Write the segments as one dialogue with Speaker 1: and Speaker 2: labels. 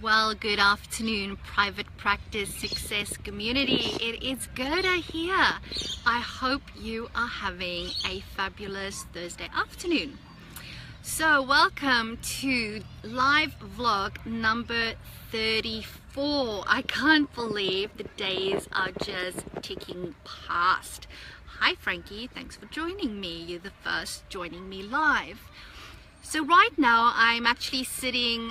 Speaker 1: Well, good afternoon, private practice success community. It is Gerda here. I hope you are having a fabulous Thursday afternoon. So welcome to live vlog number 34. I can't believe the days are just ticking past. Hi Frankie, thanks for joining me. You're the first joining me live. So right now I'm actually sitting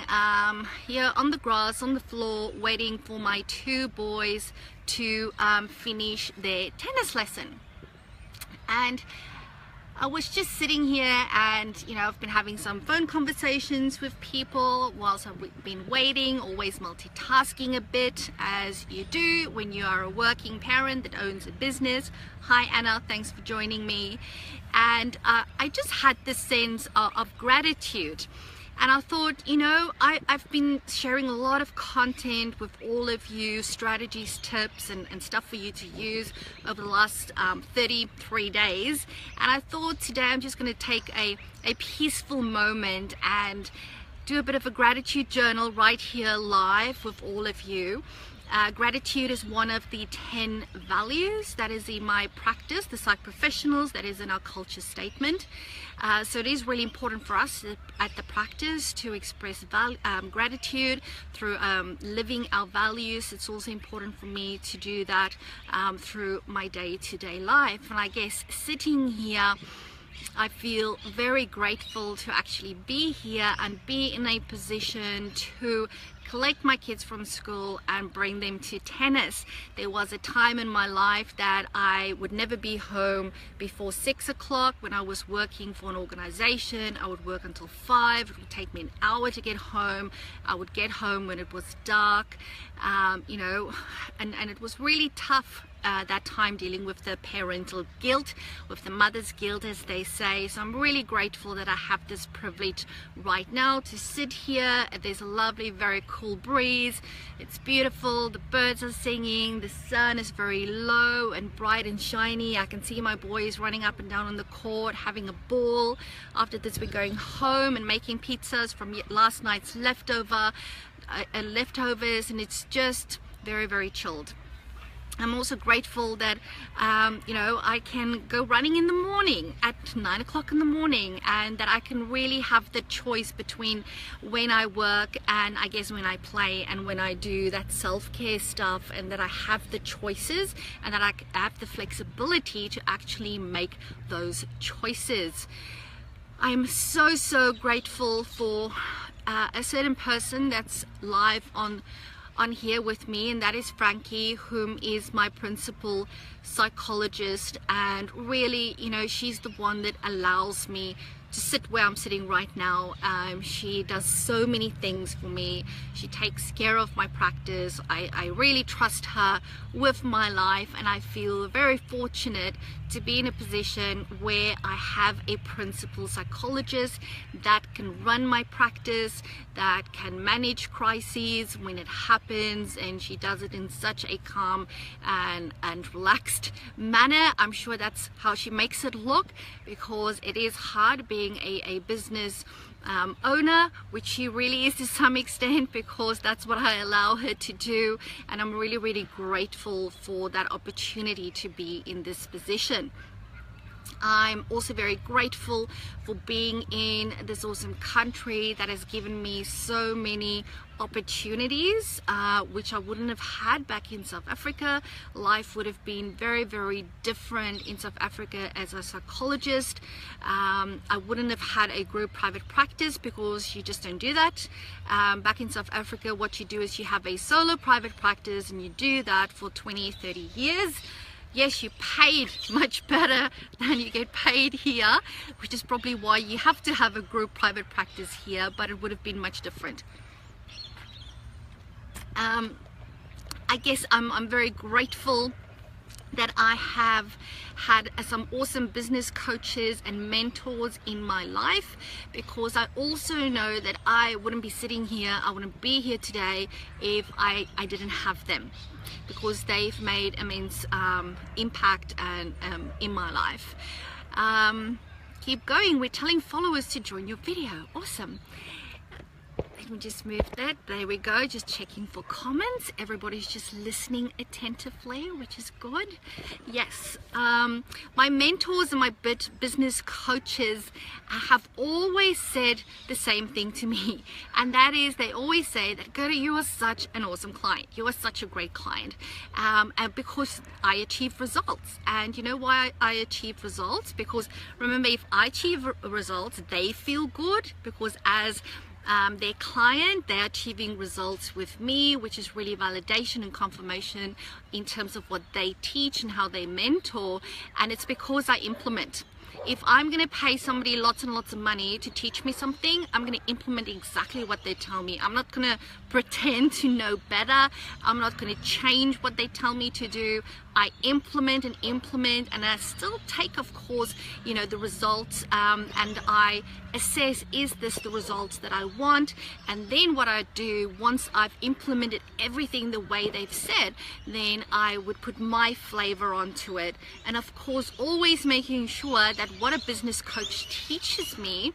Speaker 1: here on the grass, on the floor, waiting for my two boys to finish their tennis lesson. And I was just sitting here and, I've been having some phone conversations with people whilst I've been waiting, always multitasking a bit, as you do when you are a working parent that owns a business. Hi Anna, thanks for joining me. And I just had this sense of gratitude. And I thought, I've been sharing a lot of content with all of you, strategies, tips, and stuff for you to use over the last 33 days. And I thought today I'm just going to take a peaceful moment and do a bit of a gratitude journal right here live with all of you. Gratitude is one of the 10 values that is in my practice, the Psych Professionals, that is in our culture statement. So it is really important for us at the practice to express gratitude through living our values. It's also important for me to do that through my day-to-day life. And I guess sitting here, I feel very grateful to actually be here and be in a position to collect my kids from school and bring them to tennis. There was a time in my life that I would never be home before 6 o'clock when I was working for an organization. I would work until 5. It would take me an hour to get home. I would get home when it was dark, and it was really tough that time, dealing with the parental guilt, with the mother's guilt, as they say. So I'm really grateful that I have this privilege right now to sit here. There's a lovely, very cool breeze. It's beautiful. The birds are singing. The sun is very low and bright and shiny. I can see my boys running up and down on the court, having a ball. After this, we're going home and making pizzas from last night's leftovers, and it's just very, very chilled. I'm also grateful that I can go running in the morning at 9 o'clock in the morning, and that I can really have the choice between when I work and I guess when I play and when I do that self-care stuff, and that I have the choices and that I have the flexibility to actually make those choices. I'm so grateful for a certain person that's live on here with me, and that is Frankie, whom is my principal psychologist. And really, she's the one that allows me to sit where I'm sitting right now. She does so many things for me. She takes care of my practice. I really trust her with my life, and I feel very fortunate to be in a position where I have a principal psychologist that can run my practice, that can manage crises when it happens, and she does it in such a calm and relaxed manner. I'm sure that's how she makes it look, because it is hard being a business owner, which she really is to some extent, because that's what I allow her to do. And I'm really grateful for that opportunity to be in this position. I'm also very grateful for being in this awesome country that has given me so many opportunities, which I wouldn't have had back in South Africa. Life would have been very different in South Africa as a psychologist. I wouldn't have had a group private practice, because you just don't do that. Back in South Africa, what you do is you have a solo private practice, and you do that for 20-30 years. Yes, you paid much better than you get paid here, which is probably why you have to have a group private practice here, but it would have been much different. I guess I'm very grateful that I have had some awesome business coaches and mentors in my life, because I also know that I wouldn't be sitting here, I wouldn't be here today if I didn't have them, because they've made immense impact and in my life. Keep going. We're telling followers to join your video. Awesome. Let me just move that. There we go. Just checking for comments. Everybody's just listening attentively, which is good. Yes. My mentors and my business coaches have always said the same thing to me. And that is, they always say that, Gerda, you are such an awesome client. You are such a great client. And because I achieve results. And you know why I achieve results? Because remember, if I achieve results, they feel good, because as their client, they're achieving results with me, which is really validation and confirmation in terms of what they teach and how they mentor. And it's because I implement. If I'm going to pay somebody lots and lots of money to teach me something, I'm going to implement exactly what they tell me. I'm not going to pretend to know better. I'm not going to change what they tell me to do. I implement, and I still take, of course, you know, the results, and I assess, is this the results that I want? And then what I do, once I've implemented everything the way they've said, then I would put my flavor onto it. And of course, always making sure that what a business coach teaches me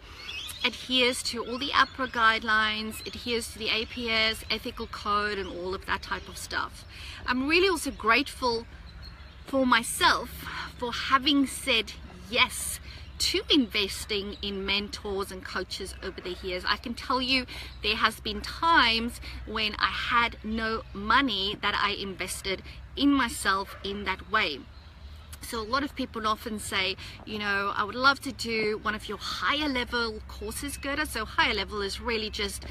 Speaker 1: adheres to all the APRA guidelines, adheres to the APS, ethical code, and all of that type of stuff. I'm really also grateful for myself for having said yes to investing in mentors and coaches over the years. I can tell you there has been times when I had no money that I invested in myself in that way. So a lot of people often say, you know, I would love to do one of your higher level courses, Gerda. So higher level is really just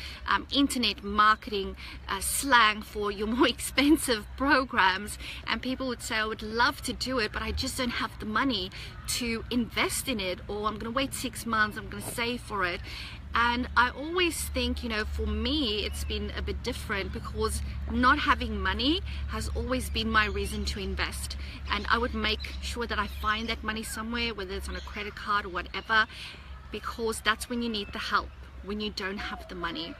Speaker 1: internet marketing slang for your more expensive programs. And people would say, I would love to do it, but I just don't have the money to invest in it, or I'm going to wait 6 months, I'm going to save for it. And I always think, you know, for me, it's been a bit different, because not having money has always been my reason to invest. And I would make sure that I find that money somewhere, whether it's on a credit card or whatever, because that's when you need the help, when you don't have the money.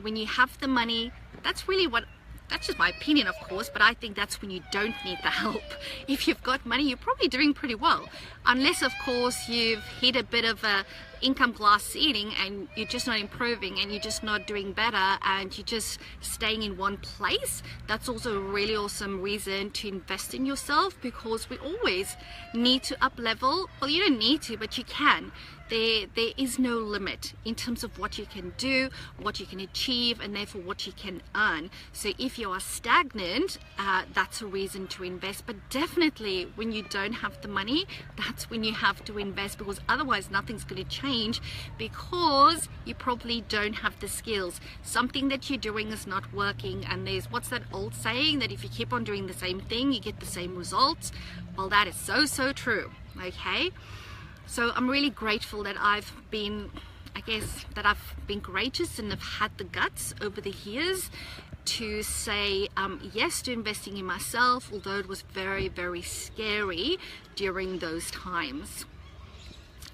Speaker 1: When you have the money, that's really what, that's just my opinion, of course, but I think that's when you don't need the help. If you've got money, you're probably doing pretty well. Unless, of course, you've hit a bit of a income glass ceiling and you're just not improving and you're just not doing better and you're just staying in one place. That's also a really awesome reason to invest in yourself, because we always need to up level. Well, you don't need to, but you can. There is no limit in terms of what you can do, what you can achieve, and therefore what you can earn. So if you are stagnant, that's a reason to invest. But definitely when you don't have the money, that's when you have to invest, because otherwise nothing's going to change, because you probably don't have the skills. Something that you're doing is not working, and there's, what's that old saying, that if you keep on doing the same thing, you get the same results? Well, that is so true. Okay. So I'm really grateful that I've been, I guess, that I've been courageous and have had the guts over the years to say yes to investing in myself, although it was very scary during those times.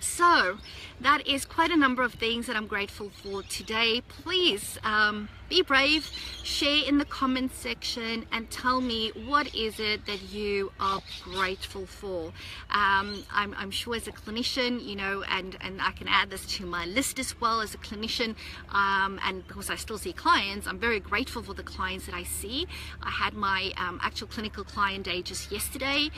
Speaker 1: So that is quite a number of things that I'm grateful for today. Please be brave, share in the comments section and tell me, what is it that you are grateful for? I'm sure as a clinician, you know, and I can add this to my list as well as a clinician, and because I still see clients, I'm very grateful for the clients that I see. I had my actual clinical client day just yesterday,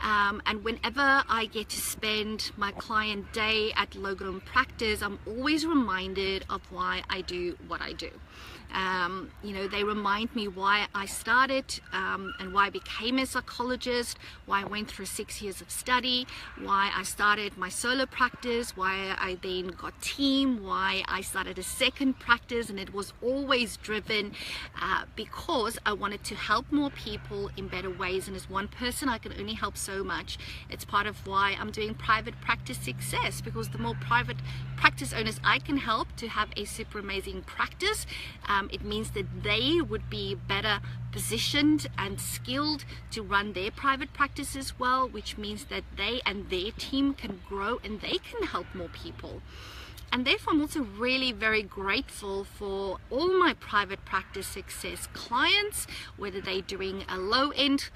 Speaker 1: and whenever I get to spend my client day at Logan Practice, I'm always reminded of why I do what I do. You know, they remind me why I started and why I became a psychologist, why I went through 6 years of study, why I started my solo practice, why I then got team, why I started a second practice, and it was always driven because I wanted to help more people in better ways. And as one person, I can only help so much. It's part of why I'm doing private practice success, because the more private practice owners I can help to have a super amazing practice, it means that they would be better positioned and skilled to run their private practice as well, which means that they and their team can grow and they can help more people. And therefore, I'm also really very grateful for all my private practice success clients, whether they're doing a low-end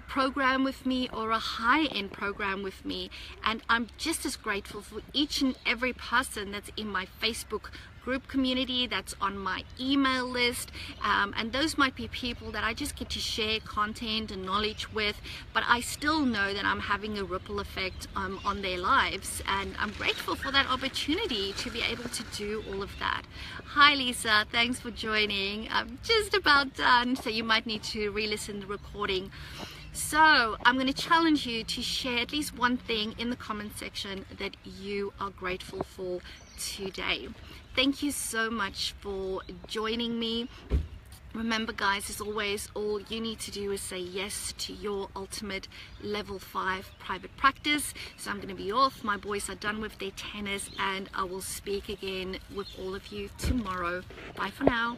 Speaker 1: program with me or a high-end program with me. And I'm just as grateful for each and every person that's in my Facebook group community that's on my email list, and those might be people that I just get to share content and knowledge with, but I still know that I'm having a ripple effect on their lives, and I'm grateful for that opportunity to be able to do all of that. Hi Lisa, thanks for joining. I'm just about done, so you might need to re-listen to the recording. So I'm going to challenge you to share at least one thing in the comment section that you are grateful for today. Thank you so much for joining me. Remember guys, as always, all you need to do is say yes to your ultimate level 5 private practice. So I'm going to be off. My boys are done with their tennis, and I will speak again with all of you tomorrow. Bye for now.